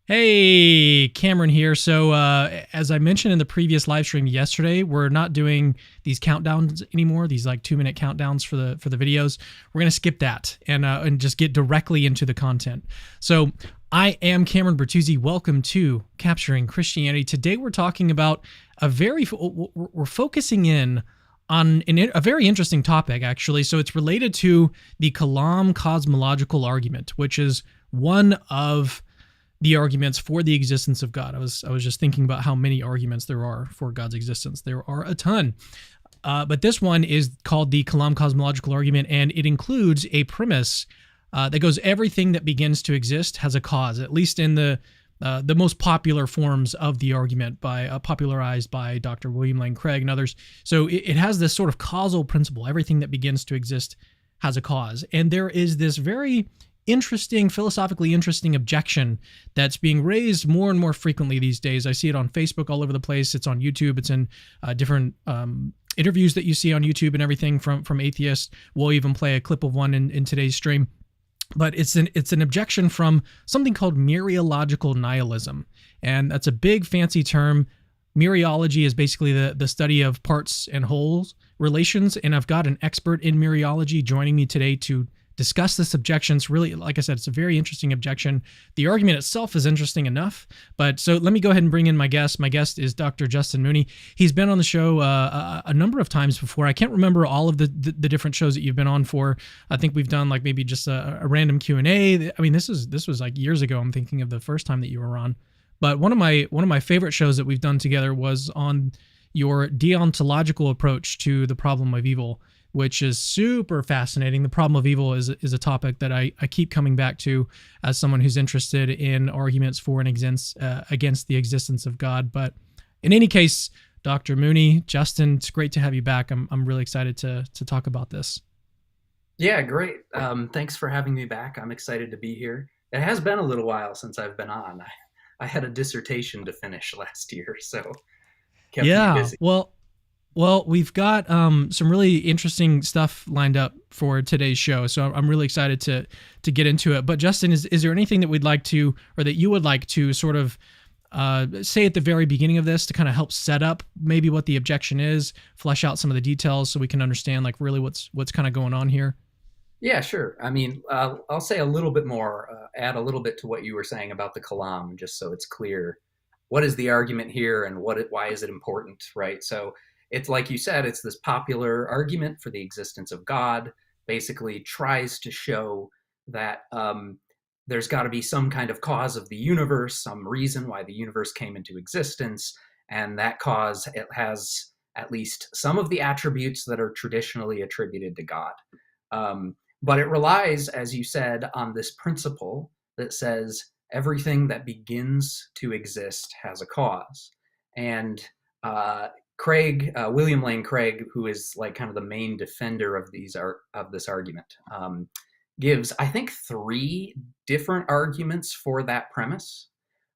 Hey, Cameron here. So, as I mentioned in the previous live stream yesterday, we're not doing these countdowns anymore. These like 2-minute countdowns for the videos. We're gonna skip that and just get directly into the content. So, I am Cameron Bertuzzi. Welcome to Capturing Christianity. Today, we're talking about we're focusing in on a very interesting topic, actually. So, it's related to the Kalam Cosmological Argument, which is one of the arguments for the existence of God. I was just thinking about how many arguments there are for God's existence. There are a ton. But this one is called the Kalam Cosmological Argument, and it includes a premise that goes everything that begins to exist has a cause, at least in the most popular forms of the argument popularized by Dr. William Lane Craig and others. So it has this sort of causal principle. Everything that begins to exist has a cause. And there is this very philosophically interesting objection that's being raised more and more frequently these days. I see it on Facebook all over the place. It's on YouTube. It's in different interviews that you see on YouTube and everything from atheists. We'll even play a clip of one in today's stream. But it's an objection from something called mereological nihilism. And that's a big fancy term. Mereology is basically the study of parts and wholes relations. And I've got an expert in mereology joining me today to discuss this objection. It's really, like I said, it's a very interesting objection. The argument itself is interesting enough, but so let me go ahead and bring in my guest. My guest is Dr. Justin Mooney. He's been on the show a number of times before. I can't remember all of the different shows that you've been on for. I think we've done like maybe just a random Q&A. I mean, this was like years ago. I'm thinking of the first time that you were on. But one of my favorite shows that we've done together was on your deontological approach to the problem of evil, which is super fascinating. The problem of evil is a topic that I keep coming back to as someone who's interested in arguments for and against the existence of God. But in any case, Dr. Mooney, Justin, it's great to have you back. I'm really excited to talk about this. Yeah, great. Thanks for having me back. I'm excited to be here. It has been a little while since I've been on. I had a dissertation to finish last year, so kept me Yeah, busy. well, we've got some really interesting stuff lined up for today's show, so I'm really excited to get into it. But Justin, is there anything that we'd like to, or that you would like to sort of say at the very beginning of this to kind of help set up maybe what the objection is, flesh out some of the details so we can understand like really what's kind of going on here? Yeah, sure. I mean, I'll say a little bit more, add a little bit to what you were saying about the Kalam, just so it's clear. What is the argument here, and why is it important, right? So it's like you said, it's this popular argument for the existence of God. Basically, tries to show that there's got to be some kind of cause of the universe, some reason why the universe came into existence, and that cause it has at least some of the attributes that are traditionally attributed to God. But it relies, as you said, on this principle that says everything that begins to exist has a cause. And William Lane Craig, who is like kind of the main defender of this argument, gives, I think, 3 different arguments for that premise.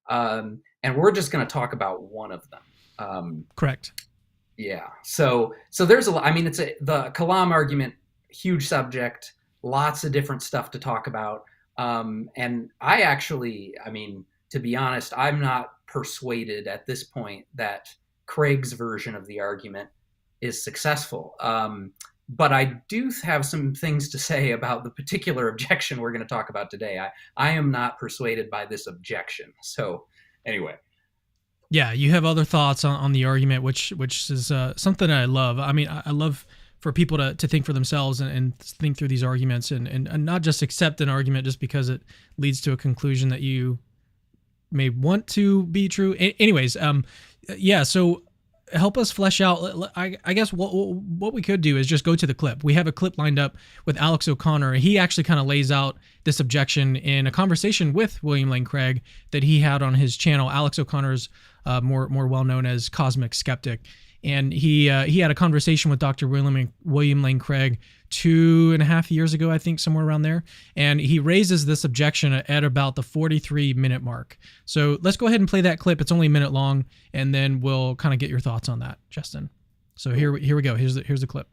And we're just going to talk about one of them. Correct. Yeah. So there's I mean, the Kalam argument, huge subject, lots of different stuff to talk about. And I mean, to be honest, I'm not persuaded at this point that Craig's version of the argument is successful. But I do have some things to say about the particular objection we're going to talk about today. I am not persuaded by this objection. So anyway. Yeah, you have other thoughts on the argument, which is something I love. I mean, I love for people to think for themselves and think through these arguments and not just accept an argument just because it leads to a conclusion that you may want to be true. Anyways, yeah, so help us flesh out. I guess what we could do is just go to the clip. We have a clip lined up with Alex O'Connor. He actually kind of lays out this objection in a conversation with William Lane Craig that he had on his channel. Alex O'Connor's more well known as Cosmic Skeptic. And he had a conversation with Dr. William Lane Craig 2.5 years ago, I think, somewhere around there. And he raises this objection at about the 43-minute mark. So let's go ahead and play that clip. It's only a minute long, and then we'll kind of get your thoughts on that, Justin. So here we go. Here's the clip.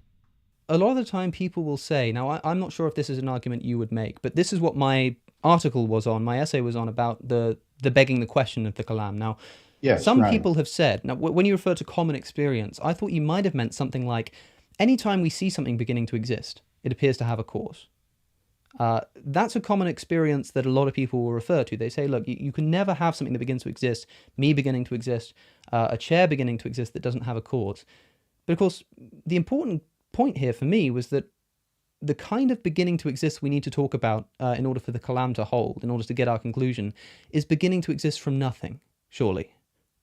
A lot of the time people will say, now I'm not sure if this is an argument you would make, but this is what my article was on, my essay was on about the the begging the question of the Kalam. Now, Yes, some right. people have said, now when you refer to common experience, I thought you might have meant something like, anytime we see something beginning to exist, it appears to have a cause. That's a common experience that a lot of people will refer to. They say, look, you can never have something that begins to exist, me beginning to exist, a chair beginning to exist that doesn't have a cause. But of course, the important point here for me was that the kind of beginning to exist we need to talk about in order for the Kalam to hold, in order to get our conclusion, is beginning to exist from nothing, surely.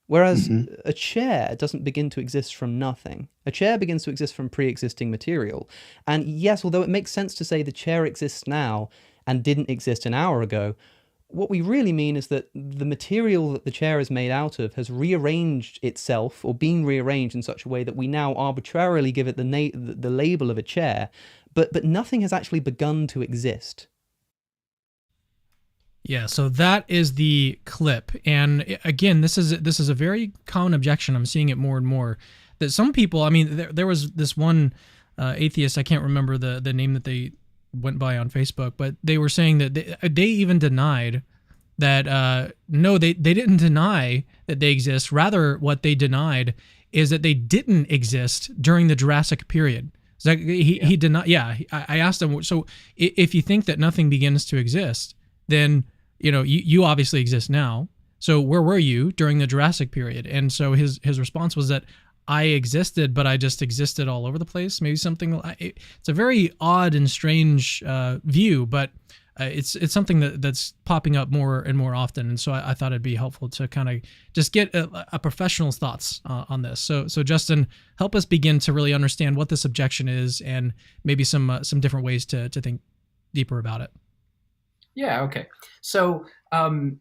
Whereas a chair doesn't begin to exist from nothing. A chair begins to exist from pre-existing material. And yes, although it makes sense to say the chair exists now and didn't exist an hour ago, what we really mean is that the material that the chair is made out of has rearranged itself, or been rearranged in such a way that we now arbitrarily give it the label of a chair, but nothing has actually begun to exist. Yeah, so that is the clip. And again, this is a very common objection. I'm seeing it more and more. That some people, I mean, there was this one atheist, I can't remember the name that they went by on Facebook, but they were saying that they even denied that, no, they didn't deny that they exist. Rather, what they denied is that they didn't exist during the Jurassic period. So he denied, yeah, I asked him, so if you think that nothing begins to exist, then you obviously exist now. So where were you during the Jurassic period? And so his response was that I existed, but I just existed all over the place. Maybe something. It's a very odd and strange view, but it's something that's popping up more and more often. And so I thought it'd be helpful to kind of just get a professional's thoughts on this. So Justin, help us begin to really understand what this objection is, and maybe some different ways to think deeper about it. Yeah. Okay. So, so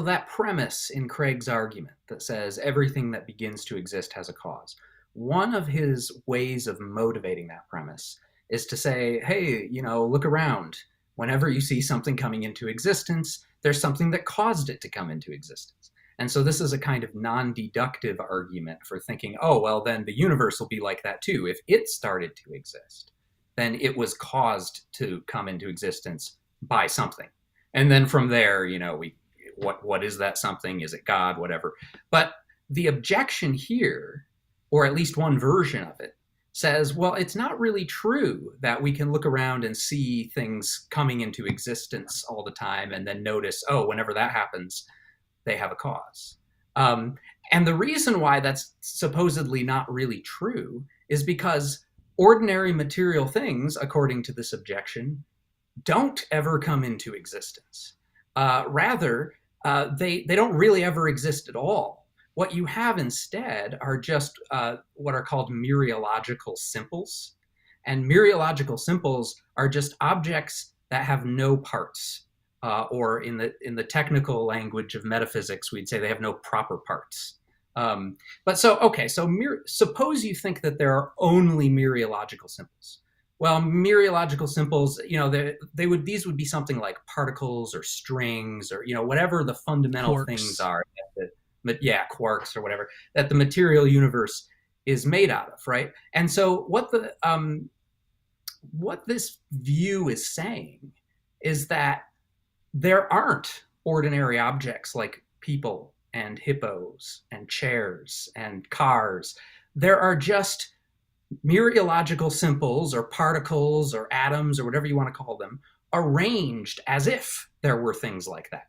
that premise in Craig's argument that says everything that begins to exist has a cause. One of his ways of motivating that premise is to say, hey, look around. Whenever you see something coming into existence, there's something that caused it to come into existence. And so this is a kind of non-deductive argument for thinking, oh, well, then the universe will be like that too. If it started to exist, then it was caused to come into existence by something. And then from there, what is that something? Is it God? Whatever. But the objection here, or at least one version of it, says, well, it's not really true that we can look around and see things coming into existence all the time and then notice, oh, whenever that happens, they have a cause. And the reason why that's supposedly not really true is because ordinary material things, according to this objection, don't ever come into existence. Rather, they don't really ever exist at all. What you have instead are just what are called mereological simples. And mereological simples are just objects that have no parts. Or in the technical language of metaphysics, we'd say they have no proper parts. Suppose you think that there are only mereological simples. Well, mereological simples, these would be something like particles or strings or whatever the fundamental Quarks. Things are. Quarks or whatever that the material universe is made out of, right? And so what this view is saying is that there aren't ordinary objects like people and hippos and chairs and cars. There are just mereological simples or particles or atoms or whatever you want to call them, arranged as if there were things like that.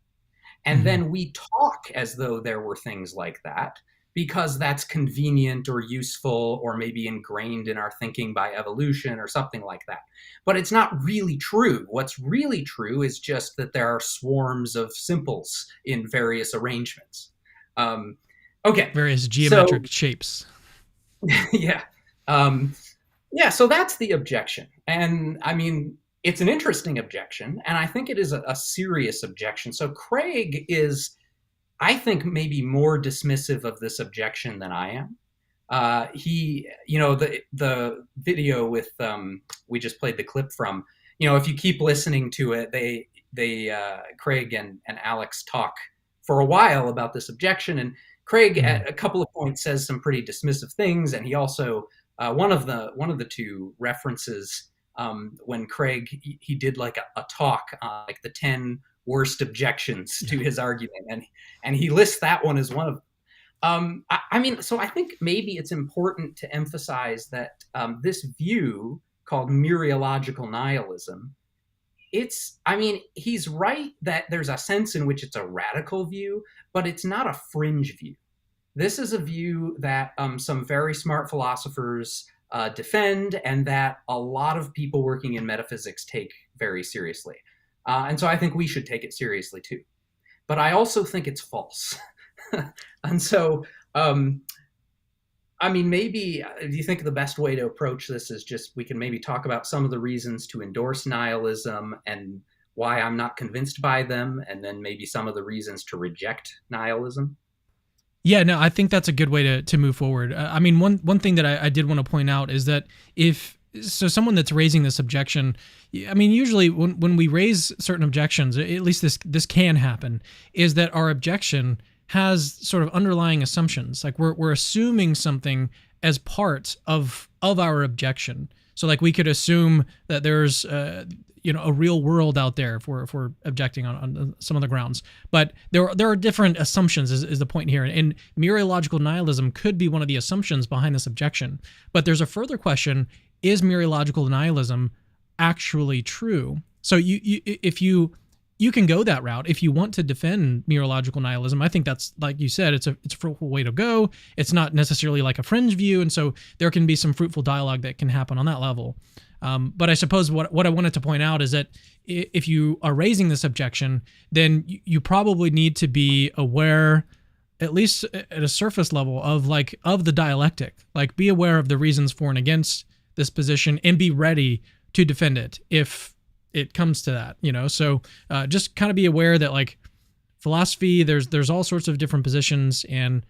And then we talk as though there were things like that because that's convenient or useful or maybe ingrained in our thinking by evolution or something like that. But it's not really true. What's really true is just that there are swarms of simples in various arrangements. Various geometric shapes. Yeah. So that's the objection. And I mean, it's an interesting objection, and I think it is a serious objection. So Craig is, I think, maybe more dismissive of this objection than I am. The video with we just played the clip from. If you keep listening to it, they Craig and Alex talk for a while about this objection, and Craig at a couple of points says some pretty dismissive things, and he also one of the two references when Craig he did like a talk on like the 10 worst objections to his argument, and he lists that one as one of. I mean, so I think maybe it's important to emphasize that this view called mereological nihilism, I mean, he's right that there's a sense in which it's a radical view, but it's not a fringe view. This is a view that some very smart philosophers defend, and that a lot of people working in metaphysics take very seriously. And so I think we should take it seriously too. But I also think it's false. And so, I mean, maybe, do you think the best way to approach this is just, we can maybe talk about some of the reasons to endorse nihilism and why I'm not convinced by them, and then maybe some of the reasons to reject nihilism? Yeah, no, I think that's a good way to move forward. I mean, one thing that I did want to point out is that someone that's raising this objection, I mean, usually when we raise certain objections, at least this can happen, is that our objection has sort of underlying assumptions. Like we're assuming something as part of our objection. So like we could assume that there's a real world out there if we're objecting on some of the grounds. But there are different assumptions is the point here. And mereological nihilism could be one of the assumptions behind this objection. But there's a further question: is mereological nihilism actually true? So if you can go that route if you want to defend mereological nihilism. I think that's, like you said, it's a fruitful way to go. It's not necessarily like a fringe view, and so there can be some fruitful dialogue that can happen on that level. But I suppose what I wanted to point out is that if you are raising this objection, then you probably need to be aware, at least at a surface level, of the dialectic. Like, be aware of the reasons for and against this position, and be ready to defend it if it comes to that, So just kind of be aware that, like, philosophy, there's all sorts of different positions, and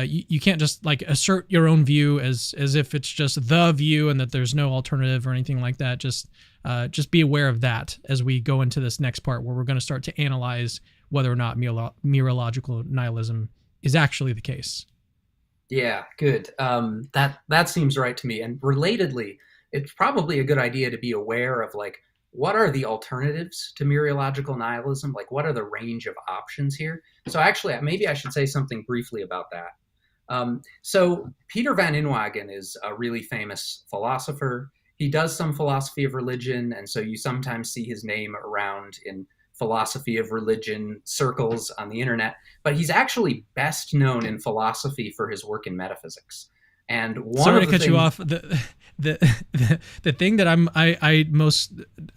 you can't just like assert your own view as if it's just the view and that there's no alternative or anything like that. Just be aware of that as we go into this next part, where we're going to start to analyze whether or not mereological nihilism is actually the case. Yeah, good. That seems right to me. And relatedly, it's probably a good idea to be aware of, like, what are the alternatives to mereological nihilism? Like, what are the range of options here? So actually, maybe I should say something briefly about that. So Peter van Inwagen is a really famous philosopher. He does some philosophy of religion, and so you sometimes see his name around in philosophy of religion circles on the internet. But he's actually best known in philosophy for his work in metaphysics. And sorry to cut you off. The thing that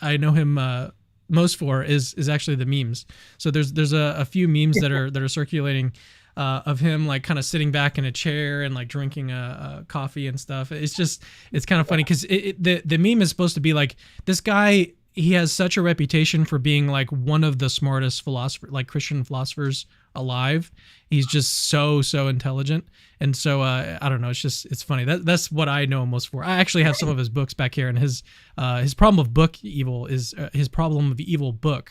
I know him most for is actually the memes. So there's a few memes that are circulating of him, like, kind of sitting back in a chair and like drinking a coffee and stuff. It's kind of funny because the meme is supposed to be like, this guy, he has such a reputation for being like one of the smartest Christian philosophers alive. He's just so intelligent. And so I don't know, it's funny. That's what I know him most for. I actually have some of his books back here, and his problem of evil book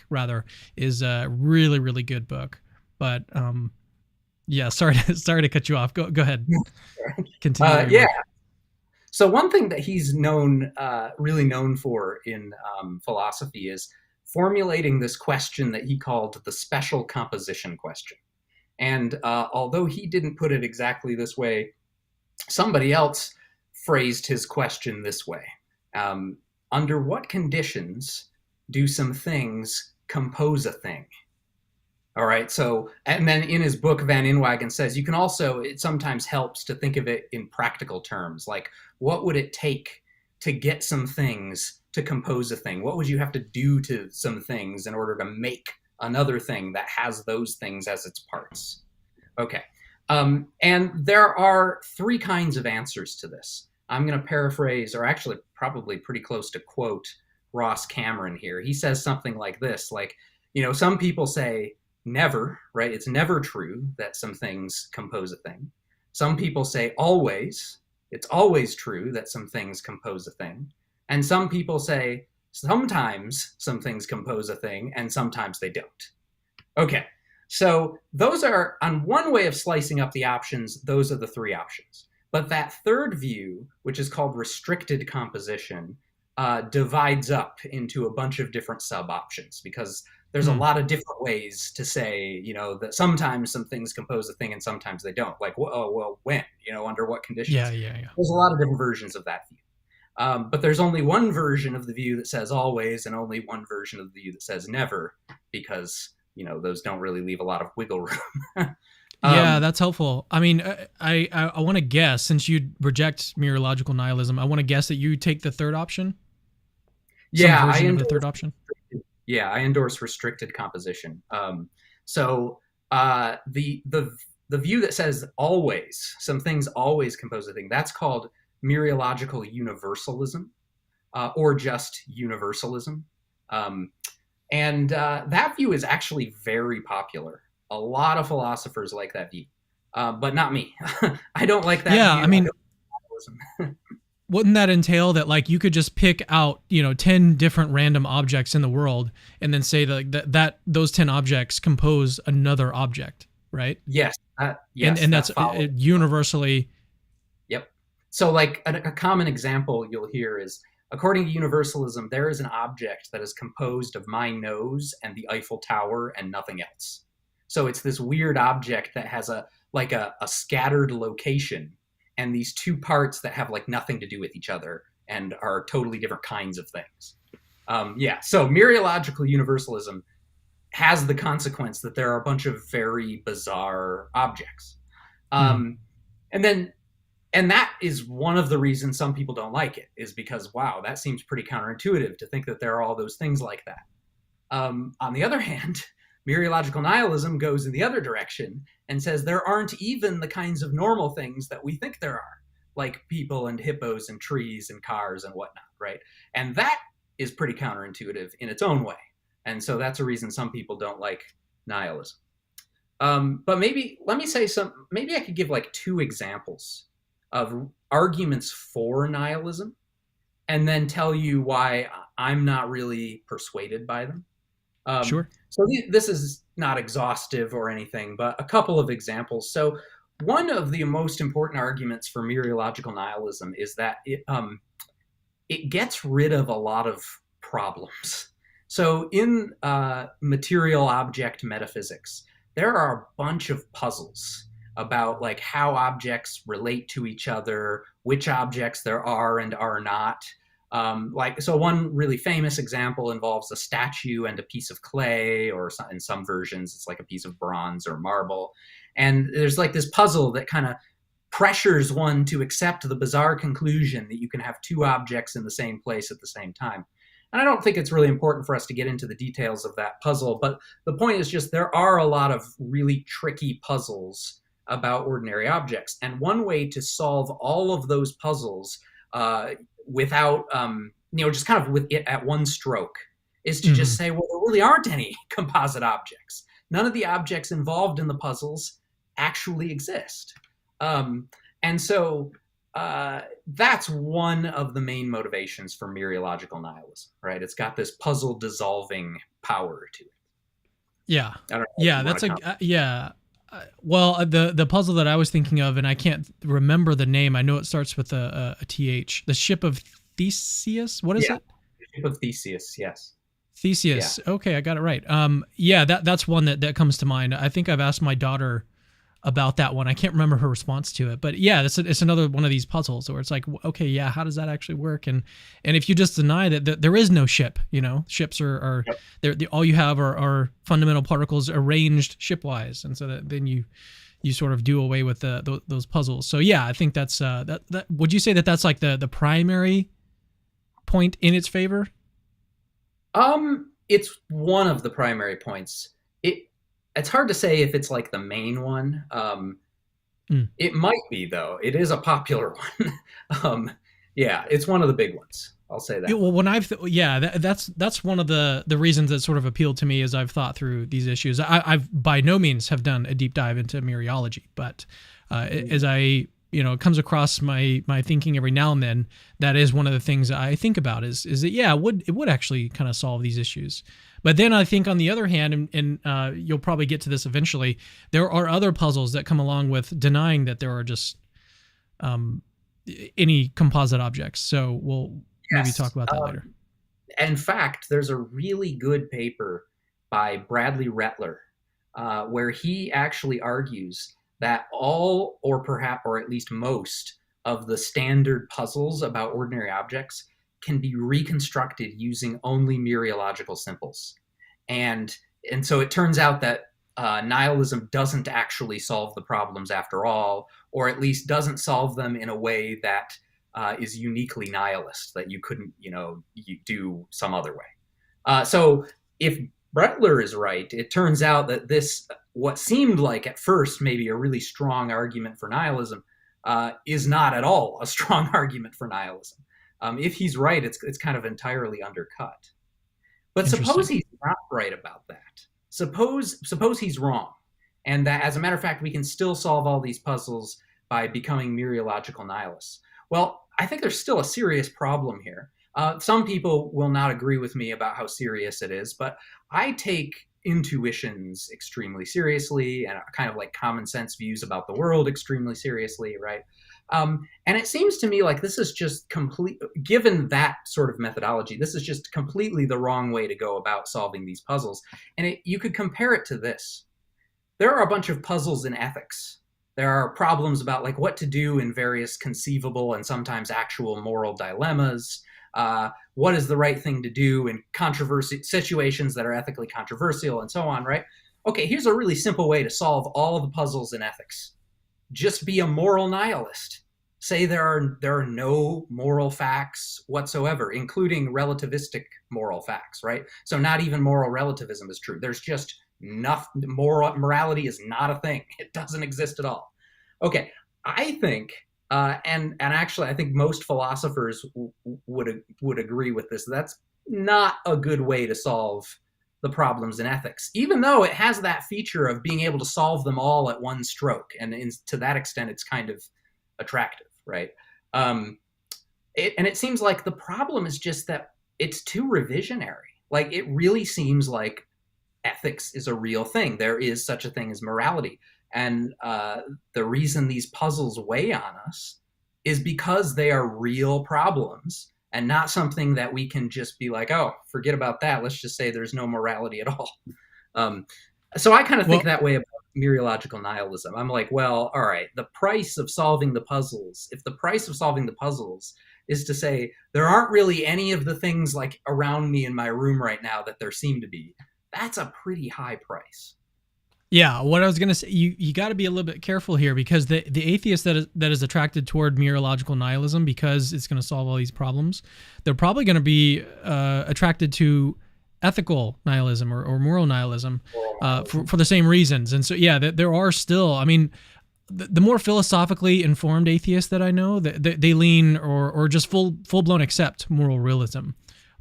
is a really, really good book. But yeah, sorry to cut you off. Go ahead. Continue. Yeah. So one thing that he's really known for in philosophy is formulating this question that he called the special composition question. And although he didn't put it exactly this way, somebody else phrased his question this way. Under what conditions do some things compose a thing? All right. So, and then in his book, Van Inwagen says it sometimes helps to think of it in practical terms. Like, what would it take to get some things to compose a thing? What would you have to do to some things in order to make another thing that has those things as its parts? Okay. And there are three kinds of answers to this. I'm going to paraphrase, or actually probably pretty close to quote Ross Cameron here. He says something like this, like, some people say never, right? It's never true that some things compose a thing. Some people say always. It's always true that some things compose a thing. And some people say sometimes some things compose a thing and sometimes they don't. Okay, so those are, on one way of slicing up the options, those are the three options. But that third view, which is called restricted composition, divides up into a bunch of different sub-options, because there's a lot of different ways to say, that sometimes some things compose a thing and sometimes they don't. Like, well, when, under what conditions? Yeah. There's a lot of different versions of that view. But there's only one version of the view that says always, and only one version of the view that says never, because those don't really leave a lot of wiggle room. Yeah, that's helpful. I mean, I want to guess, since you reject mereological nihilism, I want to guess that you take the third option. Yeah, I endorse the third option. Yeah, I endorse restricted composition. So the view that says always, some things always compose a thing, that's called mereological universalism, or just universalism. And that view is actually very popular. A lot of philosophers like that view, but not me. I don't like that view. I mean, wouldn't that entail that, like, you could just pick out 10 different random objects in the world and then say that those 10 objects compose another object, right? Yes. Yes. And that's universally. Yep. So, like, a common example you'll hear is, according to universalism, there is an object that is composed of my nose and the Eiffel Tower and nothing else. So it's this weird object that has a scattered location and these two parts that have like nothing to do with each other and are totally different kinds of things. So mereological universalism has the consequence that there are a bunch of very bizarre objects. And that is one of the reasons some people don't like it, is because, wow, that seems pretty counterintuitive to think that there are all those things like that. On the other hand, mereological nihilism goes in the other direction and says there aren't even the kinds of normal things that we think there are, like people and hippos and trees and cars and whatnot, right? And that is pretty counterintuitive in its own way. And so that's a reason some people don't like nihilism. But maybe I could give like 2 examples of arguments for nihilism and then tell you why I'm not really persuaded by them. Sure. So this is not exhaustive or anything, but a couple of examples. So one of the most important arguments for mereological nihilism is that it gets rid of a lot of problems. So in material object metaphysics, there are a bunch of puzzles about like how objects relate to each other, which objects there are and are not. So one really famous example involves a statue and a piece of clay, or in some versions, it's like a piece of bronze or marble. And there's like this puzzle that kind of pressures one to accept the bizarre conclusion that you can have 2 objects in the same place at the same time. And I don't think it's really important for us to get into the details of that puzzle, but the point is just there are a lot of really tricky puzzles about ordinary objects. And one way to solve all of those puzzles without, just kind of with it at one stroke, is to just say, well, there really aren't any composite objects. None of the objects involved in the puzzles actually exist. And so that's one of the main motivations for mereological nihilism, right? It's got this puzzle dissolving power to it. Yeah. Well, the puzzle that I was thinking of, and I can't remember the name. I know it starts with a TH. The Ship of Theseus. What is it? The Ship of Theseus. Yes. Theseus. Yeah. Okay, I got it right. That's one that comes to mind. I think I've asked my daughter about that one. I can't remember her response to it, but yeah, it's another one of these puzzles where it's like, okay, yeah, how does that actually work? And if you just deny that there is no ship, ships are all you have are fundamental particles arranged shipwise, and so that then you sort of do away with those puzzles. So yeah, I think that's that. Would you say that that's like the primary point in its favor? It's one of the primary points. It's hard to say if it's like the main one. It might be, though. It is a popular one. It's one of the big ones. I'll say that. Yeah, well, when that's one of the reasons that sort of appealed to me as I've thought through these issues. I've by no means have done a deep dive into mereology, but as I it comes across my thinking every now and then, that is one of the things that I think about is that it would actually kind of solve these issues. But then I think on the other hand, and you'll probably get to this eventually, there are other puzzles that come along with denying that there are just any composite objects. So we'll maybe talk about that later. In fact, there's a really good paper by Bradley Rettler, where he actually argues that all, or perhaps, or at least most, of the standard puzzles about ordinary objects can be reconstructed using only mereological simples. And so it turns out that nihilism doesn't actually solve the problems after all, or at least doesn't solve them in a way that is uniquely nihilist, that you couldn't, you do some other way. So if Brettler is right, it turns out that this, what seemed like at first maybe a really strong argument for nihilism, is not at all a strong argument for nihilism. If he's right, it's kind of entirely undercut. But suppose he's not right about that. Suppose he's wrong, and that, as a matter of fact, we can still solve all these puzzles by becoming mereological nihilists. Well, I think there's still a serious problem here. Some people will not agree with me about how serious it is, but I take intuitions extremely seriously, and kind of like common sense views about the world extremely seriously, right? And it seems to me like this is just given that sort of methodology, this is just completely the wrong way to go about solving these puzzles. And you could compare it to this. There are a bunch of puzzles in ethics. There are problems about like what to do in various conceivable and sometimes actual moral dilemmas. What is the right thing to do in situations that are ethically controversial, and so on, right? Okay, here's a really simple way to solve all of the puzzles in ethics. Just be a moral nihilist. Say there are no moral facts whatsoever, including relativistic moral facts, right? So not even moral relativism is true. There's just nothing. Morality is not a thing. It doesn't exist at all. Okay, I think, and actually, I think most philosophers would agree with this. That's not a good way to solve the problems in ethics, even though it has that feature of being able to solve them all at one stroke. And to that extent, it's kind of attractive, right? And it seems like the problem is just that it's too revisionary. Like, it really seems like ethics is a real thing. There is such a thing as morality. And the reason these puzzles weigh on us is because they are real problems, and not something that we can just be like, oh, forget about that. Let's just say there's no morality at all. So I kind of think that way about mereological nihilism. I'm like, well, all right, the price of solving the puzzles, if the price of solving the puzzles is to say there aren't really any of the things like around me in my room right now that there seem to be, that's a pretty high price. Yeah, what I was going to say, you got to be a little bit careful here, because the atheist that is attracted toward mereological nihilism because it's going to solve all these problems, they're probably going to be attracted to ethical nihilism or moral nihilism for the same reasons. And so, yeah, there are still, I mean, the more philosophically informed atheists that I know, they lean or just full-blown accept moral realism.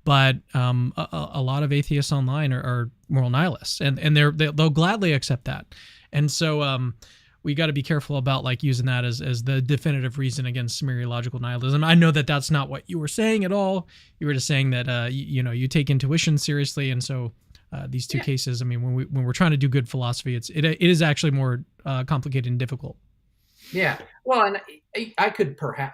But a lot of atheists online are moral nihilists, and they'll gladly accept that. And so we got to be careful about like using that as the definitive reason against mereological nihilism. I know that that's not what you were saying at all. You were just saying that you take intuition seriously, and so these two cases. I mean, when we're trying to do good philosophy, it is actually more complicated and difficult. Yeah. Well, and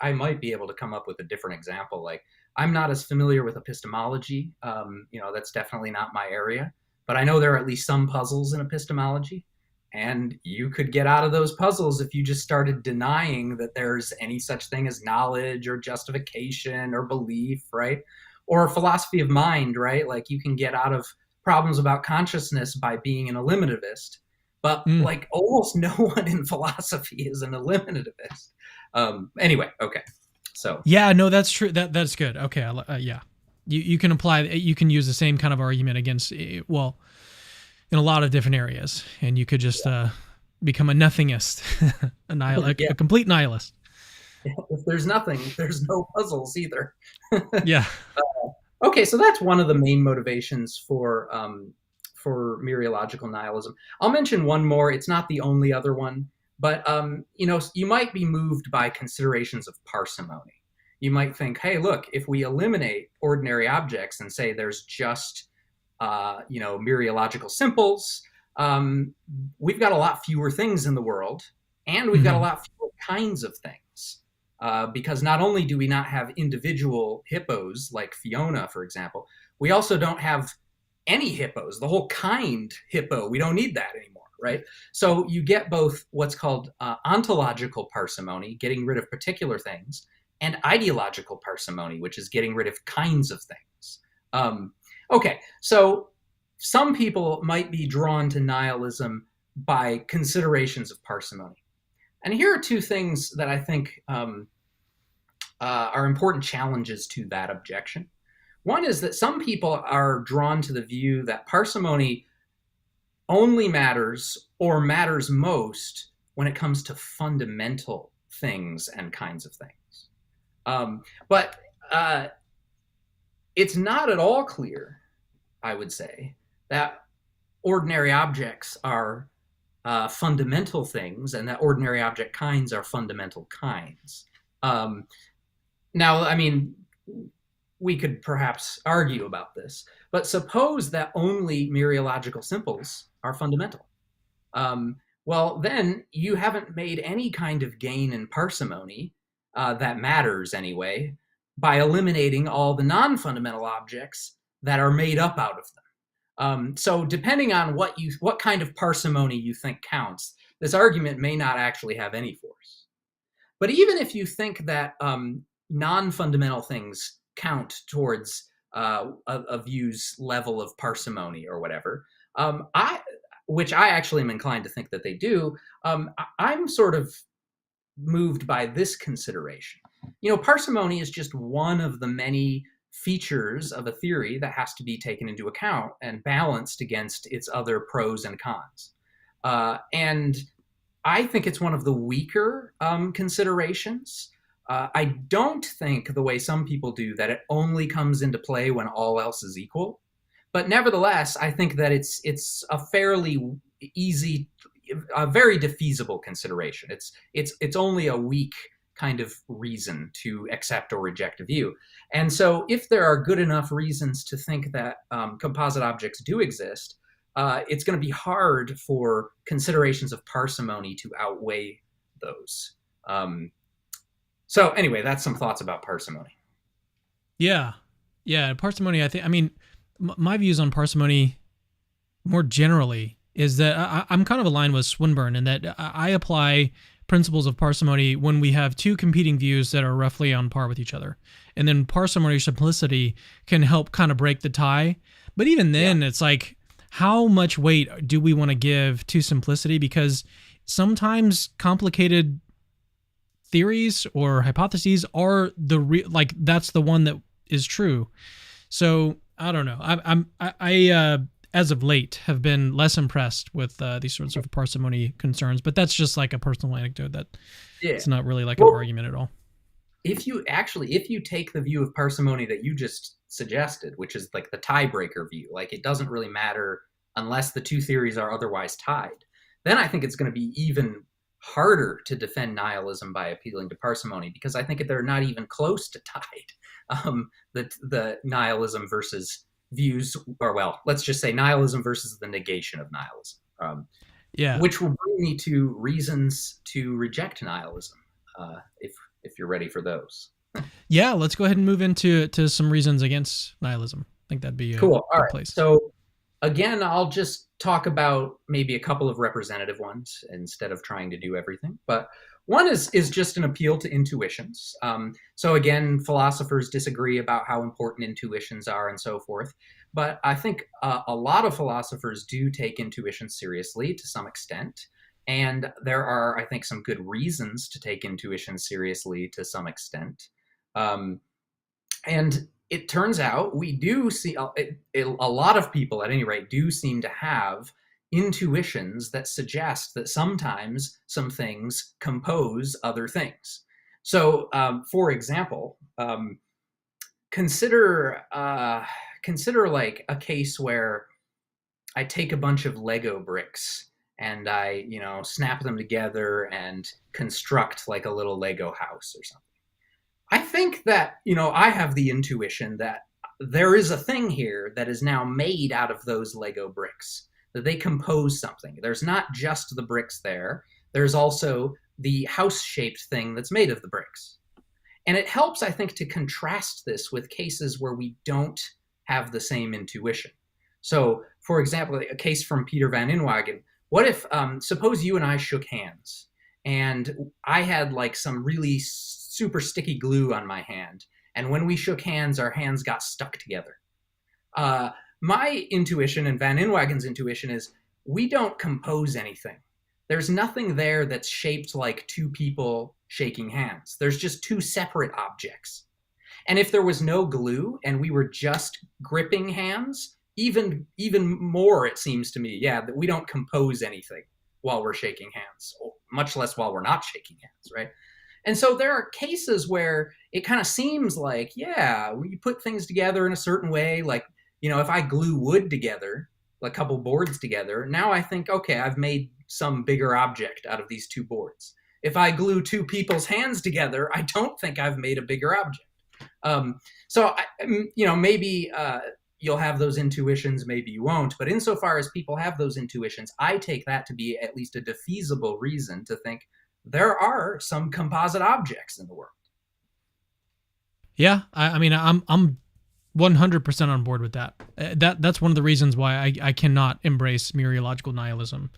I might be able to come up with a different example. Like, I'm not as familiar with epistemology. That's definitely not my area. But I know there are at least some puzzles in epistemology. And you could get out of those puzzles if you just started denying that there's any such thing as knowledge or justification or belief, right? Or philosophy of mind, right? Like, you can get out of problems about consciousness by being an eliminativist. But like, almost no one in philosophy is an eliminativist. Anyway, okay. So yeah, no, that's true. That's good. Okay, yeah, you can apply. You can use the same kind of argument against, well, in a lot of different areas, and you could just become a nothingist, a complete nihilist. If there's nothing, there's no puzzles either. Yeah. Okay, so that's one of the main motivations for mereological nihilism. I'll mention one more. It's not the only other one. But, you might be moved by considerations of parsimony. You might think, hey, look, if we eliminate ordinary objects and say there's just, mereological simples, we've got a lot fewer things in the world, and we've got a lot fewer kinds of things. Because not only do we not have individual hippos like Fiona, for example, we also don't have any hippos, the whole kind hippo. We don't need that anymore, right? So you get both what's called ontological parsimony, getting rid of particular things, and ideological parsimony, which is getting rid of kinds of things. Okay, so some people might be drawn to nihilism by considerations of parsimony. And here are two things that I think are important challenges to that objection. One is that some people are drawn to the view that parsimony only matters or matters most when it comes to fundamental things and kinds of things. But it's not at all clear, I would say, that ordinary objects are fundamental things and that ordinary object kinds are fundamental kinds. Now, I mean, we could perhaps argue about this, but suppose that only mereological simples are fundamental. Well, then you haven't made any kind of gain in parsimony that matters anyway by eliminating all the non-fundamental objects that are made up out of them. So depending on what kind of parsimony you think counts, this argument may not actually have any force. But even if you think that non-fundamental things count towards a view's level of parsimony or whatever, which I actually am inclined to think that they do, I'm sort of moved by this consideration. You know, parsimony is just one of the many features of a theory that has to be taken into account and balanced against its other pros and cons. And I think it's one of the weaker considerations. I don't think, the way some people do, that it only comes into play when all else is equal. But nevertheless, I think that it's a fairly easy, a very defeasible consideration. It's only a weak kind of reason to accept or reject a view. And so if there are good enough reasons to think that composite objects do exist, it's going to be hard for considerations of parsimony to outweigh those. So anyway, that's some thoughts about parsimony. Yeah. Parsimony, I mean, my views on parsimony more generally is that I'm kind of aligned with Swinburne in that I apply principles of parsimony when we have two competing views that are roughly on par with each other. And then parsimony or simplicity can help kind of break the tie. But even then, It's like, how much weight do we want to give to simplicity? Because sometimes complicated theories or hypotheses are that's the one that is true. So I don't know. I as of late have been less impressed with these sorts of parsimony concerns, but that's just like a personal anecdote that it's not really like an argument at all. If you take the view of parsimony that you just suggested, which is like the tiebreaker view, like it doesn't really matter unless the two theories are otherwise tied, then I think it's going to be even harder to defend nihilism by appealing to parsimony, because I think they're not even close to tied. The nihilism versus views, or well, let's just say nihilism versus the negation of nihilism. Which will bring me to reasons to reject nihilism, if you're ready for those. Yeah, let's go ahead and move into some reasons against nihilism. I think that'd be a cool. All right. Place. So again, I'll just talk about maybe a couple of representative ones instead of trying to do everything. But one is just an appeal to intuitions. So again, philosophers disagree about how important intuitions are and so forth. But I think a lot of philosophers do take intuition seriously to some extent. And there are, I think, some good reasons to take intuition seriously to some extent. And it turns out we do see a lot of people, at any rate, do seem to have intuitions that suggest that sometimes some things compose other things. So, for example, consider like a case where I take a bunch of Lego bricks and I, snap them together and construct like a little Lego house or something. I think that, I have the intuition that there is a thing here that is now made out of those Lego bricks, that they compose something. There's not just the bricks there. There's also the house-shaped thing that's made of the bricks. And it helps, I think, to contrast this with cases where we don't have the same intuition. So, for example, a case from Peter van Inwagen. What if, suppose you and I shook hands, and I had like some really super sticky glue on my hand, and when we shook hands, our hands got stuck together. My intuition and Van Inwagen's intuition is we don't compose anything. There's nothing there that's shaped like two people shaking hands. There's just two separate objects. And if there was no glue and we were just gripping hands, even more, it seems to me, yeah, that we don't compose anything while we're shaking hands, much less while we're not shaking hands, right? And so there are cases where it kind of seems like, yeah, we put things together in a certain way. Like, if I glue wood together, a couple boards together, now I think, okay, I've made some bigger object out of these two boards. If I glue two people's hands together, I don't think I've made a bigger object. Maybe you'll have those intuitions, maybe you won't. But insofar as people have those intuitions, I take that to be at least a defeasible reason to think there are some composite objects in the world. Yeah, I'm 100% on board with that. That's one of the reasons why I cannot embrace mereological nihilism.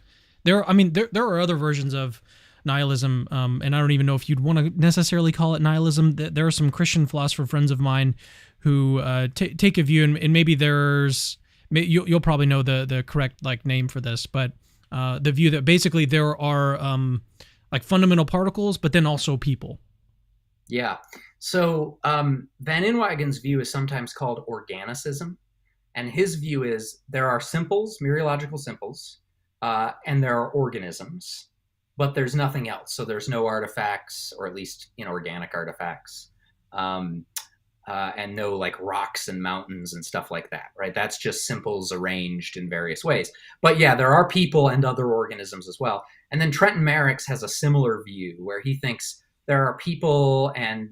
There are other versions of nihilism, and I don't even know if you'd want to necessarily call it nihilism. There are some Christian philosopher friends of mine who take a view, and maybe you'll probably know the correct name for this, but the view that basically there are fundamental particles, but then also people. Yeah. So Van Inwagen's view is sometimes called organicism, and his view is there are simples, mereological simples, and there are organisms, but there's nothing else. So there's no artifacts, or at least inorganic artifacts, and no rocks and mountains and stuff like that, right? That's just simples arranged in various ways. But yeah, there are people and other organisms as well. And then Trenton Merrick's has a similar view where he thinks there are people and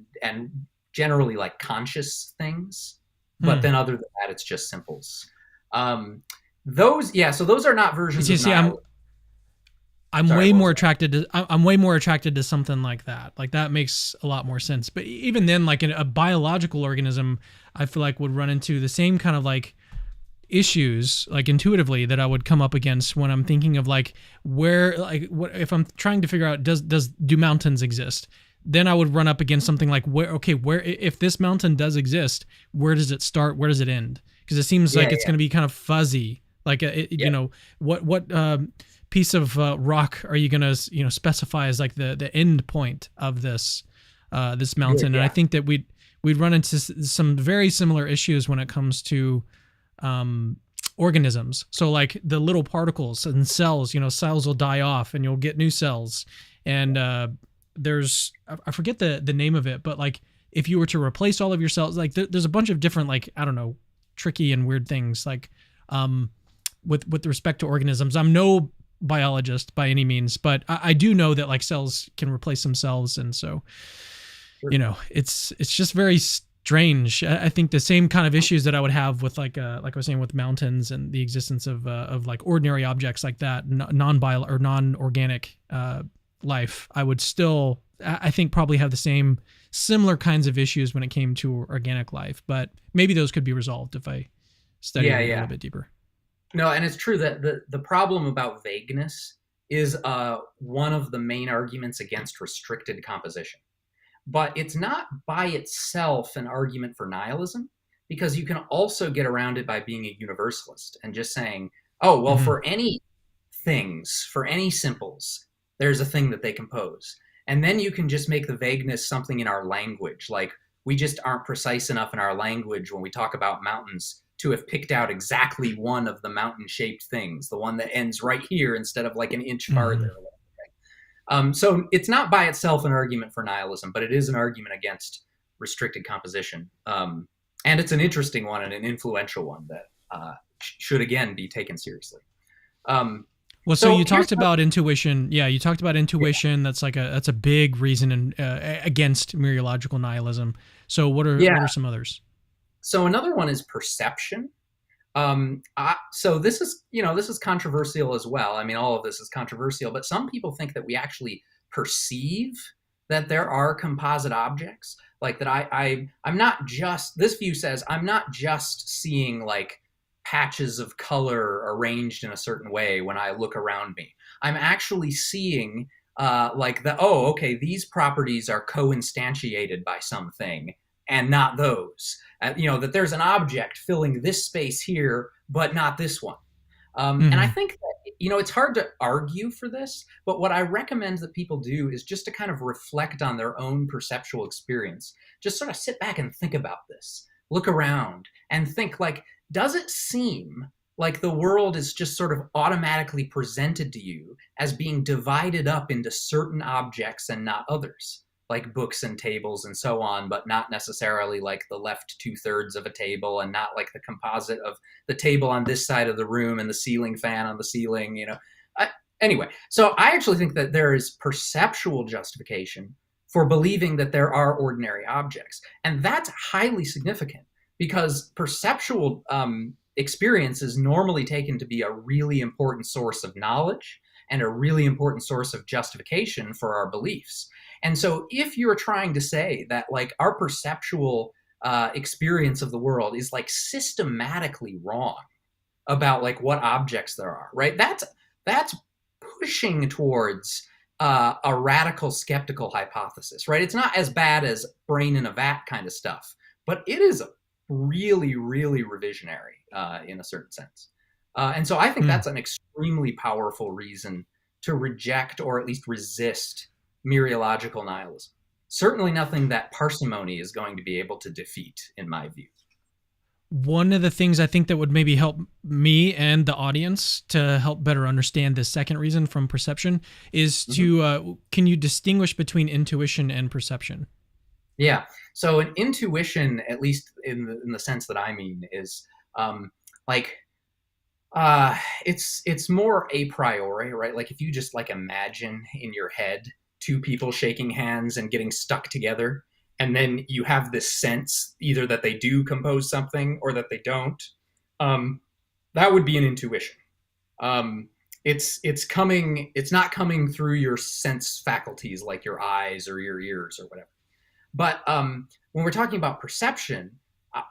generally conscious things, but then other than that, it's just simples. So those are not versions of nihilism. I'm way more attracted to something like that. That makes a lot more sense. But even then, in a biological organism, I feel like would run into the same kind of issues intuitively that I would come up against when I'm thinking of where what if I'm trying to figure out do mountains exist? Then I would run up against something where if this mountain does exist, where does it start? Where does it end? Because it seems it's going to be kind of fuzzy. What piece of rock are you going to specify as the end point of this mountain? And I think that we'd run into some very similar issues when it comes to organisms. So the little particles and cells, cells will die off and you'll get new cells. And I forget the name of it, but if you were to replace all of your cells, there's a bunch of different tricky and weird things with respect to organisms. I'm no biologist by any means, but I do know that cells can replace themselves, and so it's just very strange. I think the same kind of issues that I would have with like I was saying with mountains and the existence of ordinary objects like that, non-bio or non-organic life, I would still, I think, probably have the similar kinds of issues when it came to organic life, but maybe those could be resolved if I study a little bit deeper. No, and it's true that the problem about vagueness is one of the main arguments against restricted composition. But it's not by itself an argument for nihilism, because you can also get around it by being a universalist and just saying, oh, well, for any things, for any simples, there's a thing that they compose. And then you can just make the vagueness something in our language. We just aren't precise enough in our language when we talk about mountains to have picked out exactly one of the mountain-shaped things, the one that ends right here instead of an inch farther. So it's not by itself an argument for nihilism, but it is an argument against restricted composition. And it's an interesting one and an influential one that should, again, be taken seriously. So you talked about intuition. Yeah, you talked about intuition. That's that's a big reason against mereological nihilism. So what are some others? So another one is perception. So this is controversial as well. I mean, all of this is controversial, but some people think that we actually perceive that there are composite objects, that I'm not just, this view says I'm not just seeing patches of color arranged in a certain way when I look around me. I'm actually seeing okay, these properties are co-instantiated by something and not those. That there's an object filling this space here, but not this one. And I Mm-hmm. think that, it's hard to argue for this, but what I recommend that people do is just to kind of reflect on their own perceptual experience. Just sort of sit back and think about this, look around and think like, does it seem like the world is just sort of automatically presented to you as being divided up into certain objects and not others, like books and tables and so on, but not necessarily like the left 2/3 of a table and not like the composite of the table on this side of the room and the ceiling fan on the ceiling, Anyway, so I actually think that there is perceptual justification for believing that there are ordinary objects. And that's highly significant because perceptual experience is normally taken to be a really important source of knowledge and a really important source of justification for our beliefs. And so if you're trying to say that like our perceptual experience of the world is like systematically wrong about like what objects there are, right? That's pushing towards a radical skeptical hypothesis, right? It's not as bad as brain in a vat kind of stuff, but it is really, really revisionary in a certain sense. And so I think that's an extremely powerful reason to reject or at least resist mereological nihilism. Certainly nothing that parsimony is going to be able to defeat, in my view. One of the things I think that would maybe help me and the audience to help better understand this second reason from perception is to, can you distinguish between intuition and perception? Yeah. So an intuition, at least in the sense that I mean, is it's more a priori, right? Like if you just like imagine in your head two people shaking hands and getting stuck together, and then you have this sense either that they do compose something or that they don't, that would be an intuition. It's not coming through your sense faculties like your eyes or your ears or whatever. But when we're talking about perception,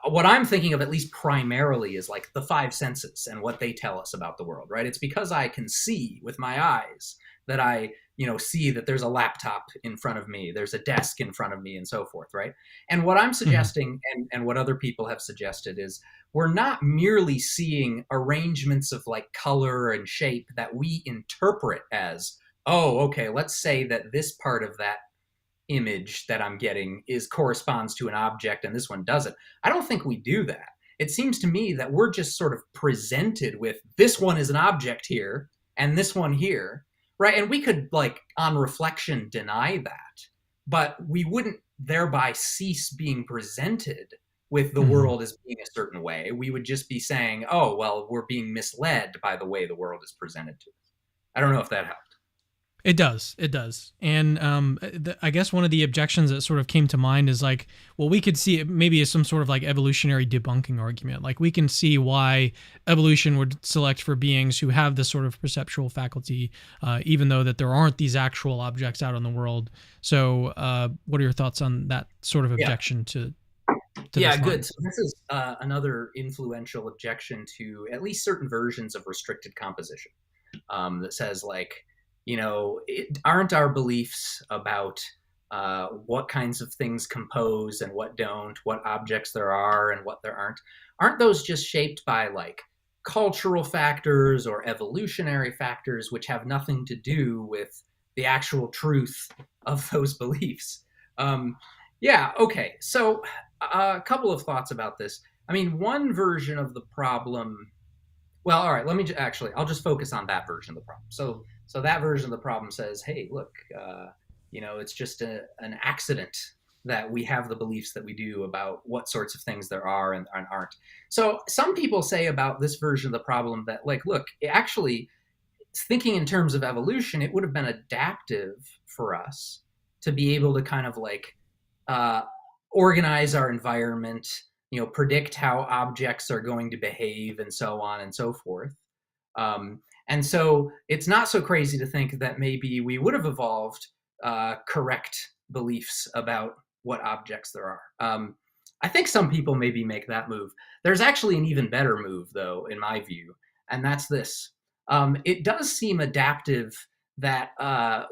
what I'm thinking of at least primarily is like the five senses and what they tell us about the world, right? It's because I can see with my eyes that I, see that there's a laptop in front of me, there's a desk in front of me and so forth, right? And what I'm suggesting and what other people have suggested is we're not merely seeing arrangements of like color and shape that we interpret as, oh, okay, let's say that this part of that image that I'm getting corresponds to an object and this one doesn't. I don't think we do that. It seems to me that we're just sort of presented with this one is an object here and this one here, right? And we could like on reflection deny that, but we wouldn't thereby cease being presented with the world as being a certain way. We would just be saying, oh, well, we're being misled by the way the world is presented to us. I don't know if that helped. It does. And I guess one of the objections that sort of came to mind is like, well, we could see it maybe as some sort of like evolutionary debunking argument. Like we can see why evolution would select for beings who have this sort of perceptual faculty, even though that there aren't these actual objects out in the world. So what are your thoughts on that sort of objection to yeah, this good. line? So this is another influential objection to at least certain versions of restricted composition that says like, aren't our beliefs about what kinds of things compose and what don't, what objects there are and what there aren't those just shaped by like cultural factors or evolutionary factors which have nothing to do with the actual truth of those beliefs? Okay. So a couple of thoughts about this. I mean, one version of the problem. Well, all right. I'll just focus on that version of the problem. So that version of the problem says, hey, look, it's just an accident that we have the beliefs that we do about what sorts of things there are and aren't. So some people say about this version of the problem that, like, look, actually, thinking in terms of evolution, it would have been adaptive for us to be able to kind of like organize our environment, predict how objects are going to behave and so on and so forth. And so it's not so crazy to think that maybe we would have evolved correct beliefs about what objects there are. I think some people maybe make that move. There's actually an even better move, though, in my view, and that's this. It does seem adaptive that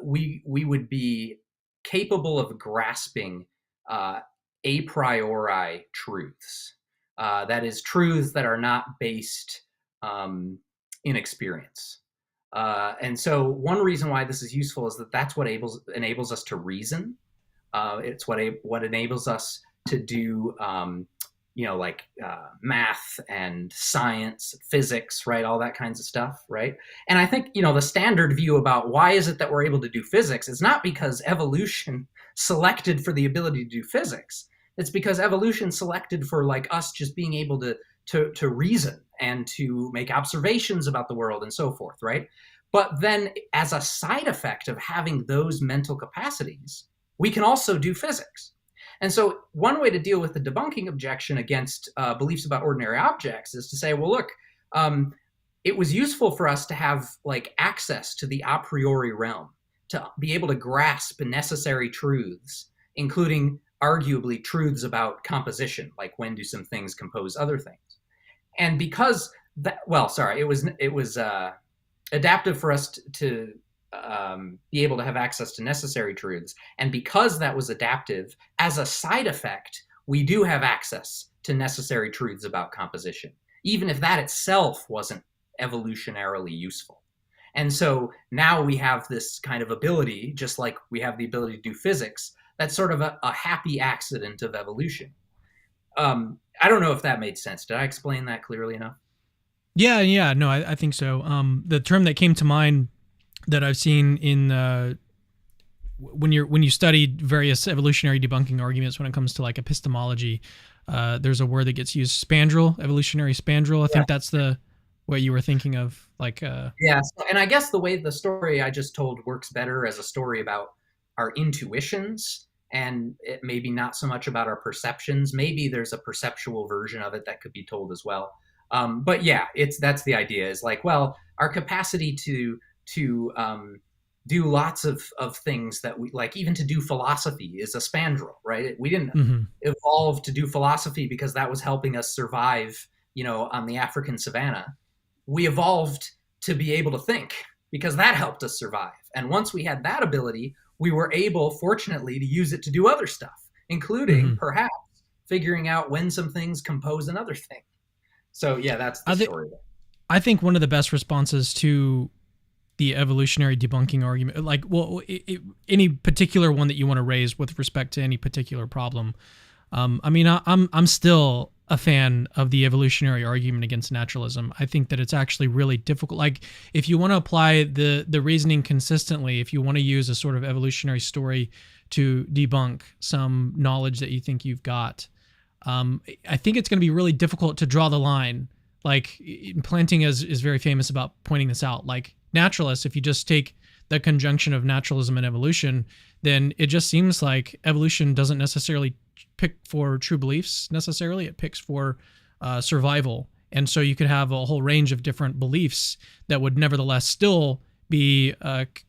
we would be capable of grasping a priori truths. That is, truths that are not based in experience. And so, one reason why this is useful is that that's what enables us to reason. It's what enables us to do, like math and science, physics, right? All that kinds of stuff, right? And I think, the standard view about why is it that we're able to do physics is not because evolution selected for the ability to do physics. It's because evolution selected for like us just being able to reason and to make observations about the world and so forth, right? But then as a side effect of having those mental capacities, we can also do physics. And so one way to deal with the debunking objection against beliefs about ordinary objects is to say, well, look, it was useful for us to have like access to the a priori realm, to be able to grasp necessary truths, including arguably truths about composition, like when do some things compose other things. And because that, it was adaptive for us to be able to have access to necessary truths. And because that was adaptive, as a side effect, we do have access to necessary truths about composition, even if that itself wasn't evolutionarily useful. And so now we have this kind of ability, just like we have the ability to do physics, that's sort of a happy accident of evolution. I don't know if that made sense. Did I explain that clearly enough? Yeah, no, I think so. The term that came to mind that I've seen in when you study various evolutionary debunking arguments when it comes to like epistemology, there's a word that gets used, spandrel, evolutionary spandrel. I think that's what you were thinking of, like. Yeah, and I guess the way the story I just told works better as a story about our intuitions, and it maybe not so much about our perceptions. Maybe there's a perceptual version of it that could be told as well. But yeah, that's the idea, is like, well, our capacity to do lots of things that we like, even to do philosophy, is a spandrel, right? We didn't evolve to do philosophy because that was helping us survive, on the African savannah. We evolved to be able to think because that helped us survive. And once we had that ability, we were able, fortunately, to use it to do other stuff, including perhaps figuring out when some things compose another thing. So yeah, that's the story there. I think one of the best responses to the evolutionary debunking argument, like, well, any particular one that you want to raise with respect to any particular problem. I mean, I'm still a fan of the evolutionary argument against naturalism. I think that it's actually really difficult. Like, if you want to apply the reasoning consistently, if you want to use a sort of evolutionary story to debunk some knowledge that you think you've got, I think it's going to be really difficult to draw the line. Like, Planting is very famous about pointing this out. Like, naturalists, if you just take the conjunction of naturalism and evolution, then it just seems like evolution doesn't necessarily pick for true beliefs necessarily. It picks for survival. And so you could have a whole range of different beliefs that would nevertheless still be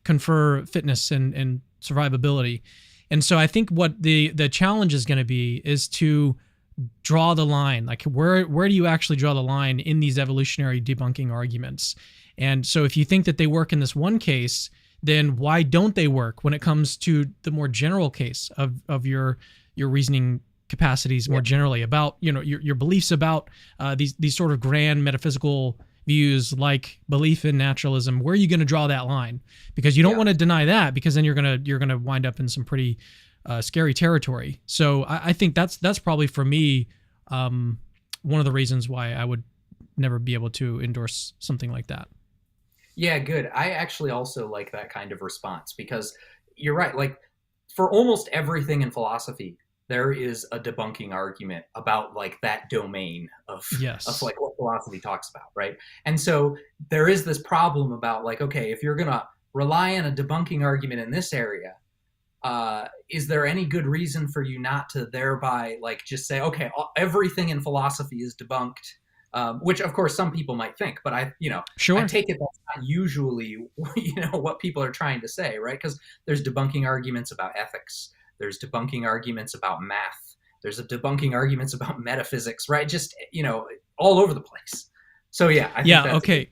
confer fitness and survivability. And so I think what the challenge is going to be is to draw the line. Like, where do you actually draw the line in these evolutionary debunking arguments? And so if you think that they work in this one case, then why don't they work when it comes to the more general case of your reasoning capacities more generally, about your beliefs about these sort of grand metaphysical views like belief in naturalism? Where are you going to draw that line? Because you don't want to deny that, because then you're gonna wind up in some pretty scary territory. So I think that's probably, for me, one of the reasons why I would never be able to endorse something like that. Yeah, good. I actually also like that kind of response, because you're right. Like, for almost everything in philosophy, there is a debunking argument about like that domain of like what philosophy talks about, right? And so there is this problem about like, okay, if you're gonna rely on a debunking argument in this area, is there any good reason for you not to thereby like just say, okay, everything in philosophy is debunked? Which of course some people might think, but I take it that's not usually what people are trying to say, right? Because there's debunking arguments about ethics, there's debunking arguments about math, There's a debunking arguments about metaphysics, right? Just, all over the place. So yeah, I think that's okay.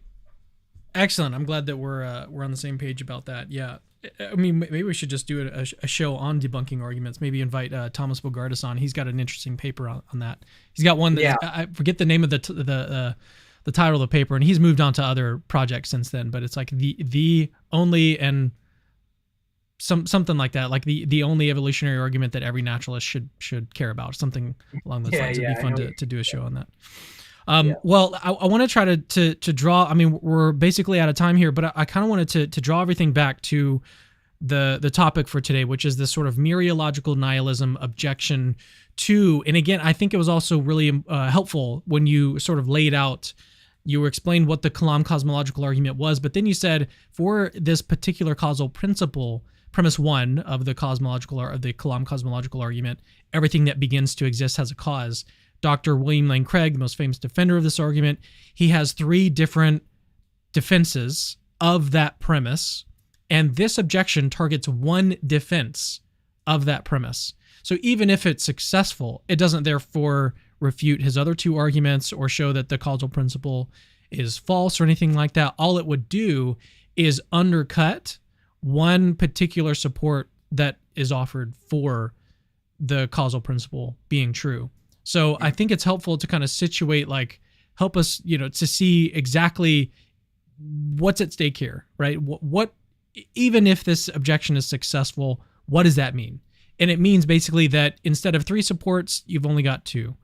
Excellent. I'm glad that we're on the same page about that. Yeah. I mean, maybe we should just do a show on debunking arguments. Maybe invite Thomas Bogardus on. He's got an interesting paper on that. He's got one that I forget the name of the title of the paper, and he's moved on to other projects since then. But it's like the only and something like that, like the only evolutionary argument that every naturalist should care about, something along those lines. It'd be fun to do a show on that. Well, I want to try to draw. I mean, we're basically out of time here, but I kind of wanted to draw everything back to the topic for today, which is this sort of mereological nihilism objection to. And again, I think it was also really helpful when you sort of laid out. You explained what the Kalam cosmological argument was, but then you said for this particular causal principle, premise one of the Kalam cosmological argument, everything that begins to exist has a cause. Dr. William Lane Craig, the most famous defender of this argument, he has 3 different defenses of that premise, and this objection targets one defense of that premise. So even if it's successful, it doesn't therefore refute his other 2 arguments or show that the causal principle is false or anything like that. All it would do is undercut one particular support that is offered for the causal principle being true. So I think it's helpful to kind of situate, help us, to see exactly what's at stake here, right? What even if this objection is successful, what does that mean? And it means basically that instead of 3 supports, you've only got 2.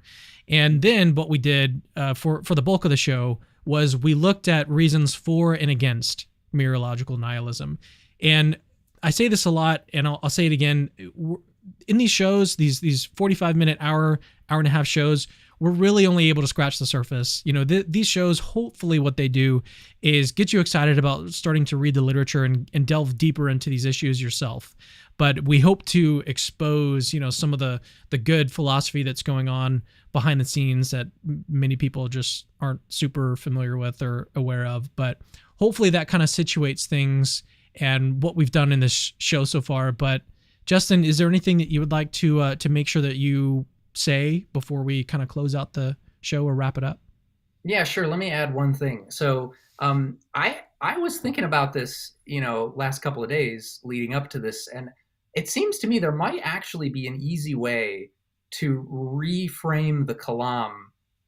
And then what we did for the bulk of the show was we looked at reasons for and against mereological nihilism. And I say this a lot, and I'll say it again. In these shows, these 45-minute, hour and a half shows, we're really only able to scratch the surface. These shows, hopefully what they do is get you excited about starting to read the literature and delve deeper into these issues yourself. But we hope to expose, some of the good philosophy that's going on behind the scenes that many people just aren't super familiar with or aware of. But hopefully that kind of situates things and what we've done in this show so far. But Justin, is there anything that you would like to make sure that you say before we kind of close out the show or wrap it up? Yeah, sure. Let me add one thing. So I was thinking about this, last couple of days leading up to this, and it seems to me there might actually be an easy way to reframe the Kalam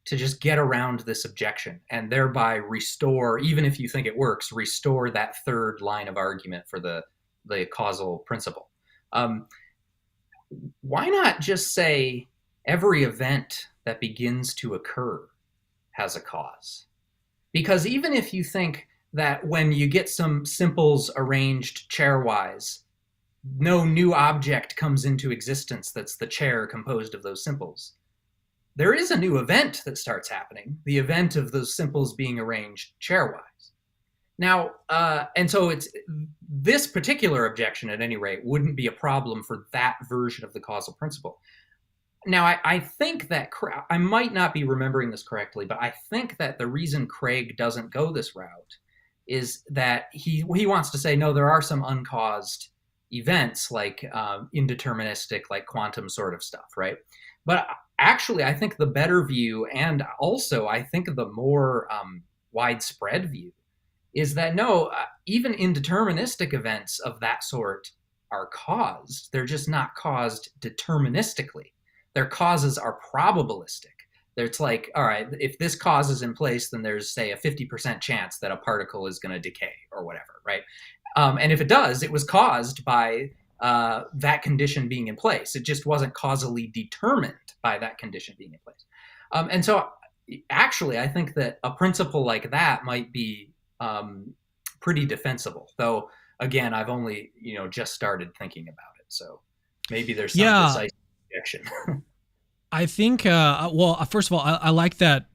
to just get around this objection and thereby restore, even if you think it works, restore that 3rd line of argument for the causal principle. Why not just say every event that begins to occur has a cause? Because even if you think that when you get some simples arranged chairwise, no new object comes into existence that's the chair composed of those simples, there is a new event that starts happening, the event of those simples being arranged chairwise. Now, and so it's this particular objection, at any rate, wouldn't be a problem for that version of the causal principle. Now, I think that I might not be remembering this correctly, but I think that the reason Craig doesn't go this route is that he wants to say, no, there are some uncaused events like indeterministic, like quantum sort of stuff, right? But actually, I think the better view, and also I think the more widespread view, is that no, even indeterministic events of that sort are caused. They're just not caused deterministically. Their causes are probabilistic. It's like, all right, if this cause is in place, then there's, say, a 50% chance that a particle is going to decay or whatever, right? And if it does, it was caused by that condition being in place. It just wasn't causally determined by that condition being in place. And so actually, I think that a principle like that might be pretty defensible. Though, again, I've only, just started thinking about it. So maybe there's some decisive objection. I think, well, first of all, I like that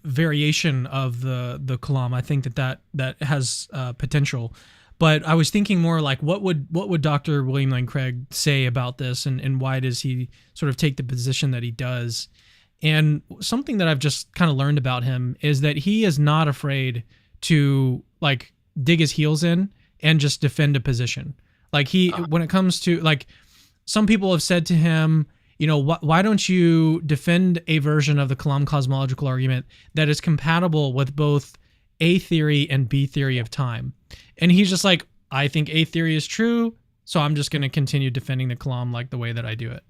variation of the Kalam. I think that has potential. But I was thinking more like, what would Dr. William Lane Craig say about this, and why does he sort of take the position that he does? And something that I've just kind of learned about him is that he is not afraid to like dig his heels in and just defend a position. Like when it comes to, like, some people have said to him, why don't you defend a version of the Kalam cosmological argument that is compatible with both A theory and B theory of time? And he's just like, I think A theory is true, so I'm just going to continue defending the Kalam like the way that I do it,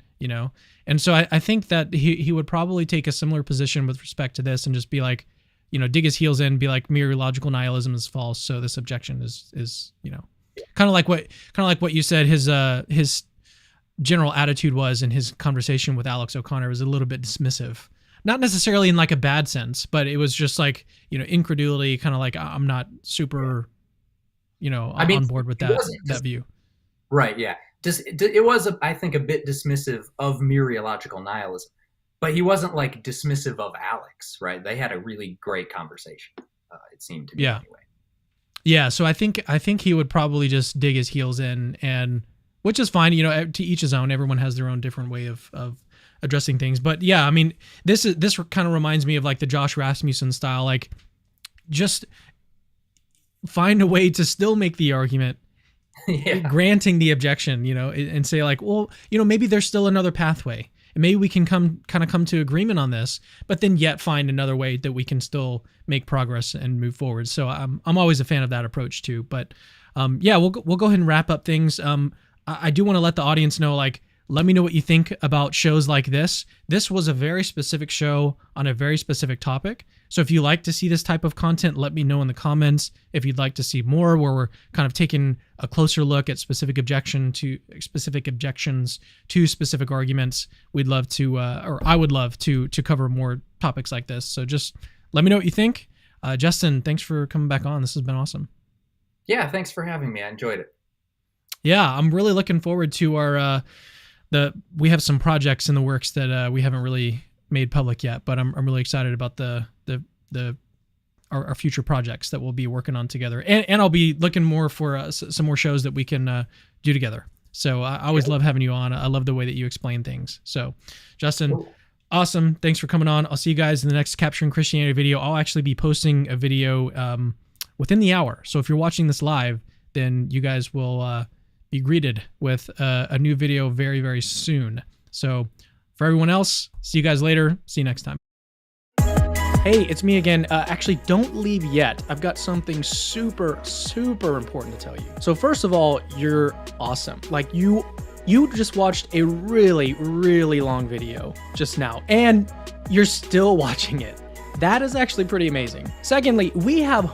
And so I think that he would probably take a similar position with respect to this and just be like, dig his heels in and be like, mereological nihilism is false, so this objection is kind of like what you said his general attitude was in his conversation with Alex O'Connor was a little bit dismissive. Not necessarily in like a bad sense, but it was just like, incredulity, kind of like I'm not super, on board with that view. Right, yeah. It was, I think, a bit dismissive of mereological nihilism, but he wasn't like dismissive of Alex, right? They had a really great conversation, it seemed to me anyway. Yeah, so I think he would probably just dig his heels in, and which is fine, to each his own. Everyone has their own different way of addressing things. But yeah, I mean, this kind of reminds me of like the Josh Rasmussen style, like just find a way to still make the argument, granting the objection, and say like, well, maybe there's still another pathway. And maybe we can come to agreement on this, but then yet find another way that we can still make progress and move forward. So I'm always a fan of that approach too. But we'll go ahead and wrap up things. I do want to let the audience know, like, let me know what you think about shows like this. This was a very specific show on a very specific topic. So if you like to see this type of content, let me know in the comments. If you'd like to see more where we're kind of taking a closer look at specific objections to specific arguments, we'd love to, or I would love to cover more topics like this. So just let me know what you think. Justin, thanks for coming back on. This has been awesome. Yeah, thanks for having me. I enjoyed it. Yeah, I'm really looking forward to our we have some projects in the works that we haven't really made public yet, but I'm really excited about our future projects that we'll be working on together, and I'll be looking more for some more shows that we can do together. So I always love having you on. I love the way that you explain things. So Justin, awesome. Thanks for coming on. I'll see you guys in the next Capturing Christianity video. I'll actually be posting a video within the hour. So if you're watching this live, then you guys will be greeted with a new video very, very soon. So for everyone else, see you guys later. See you next time. Hey, it's me again. Actually, don't leave yet. I've got something super, super important to tell you. So first of all, you're awesome. Like you just watched a really, really long video just now, and you're still watching it. That is actually pretty amazing. Secondly, we have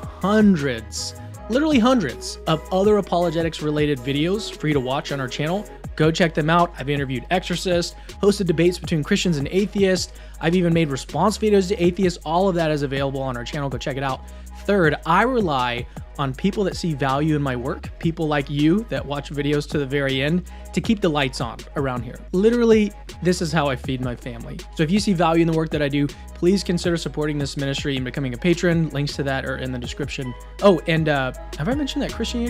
literally hundreds of other apologetics related videos for you to watch on our channel. Go check them out. I've interviewed exorcists, hosted debates between Christians and atheists. I've even made response videos to atheists. All of that is available on our channel. Go check it out. Third, I rely on people that see value in my work, people like you that watch videos to the very end, to keep the lights on around here. Literally, this is how I feed my family. So if you see value in the work that I do, please consider supporting this ministry and becoming a patron. Links to that are in the description. Oh, and have I mentioned that Christianity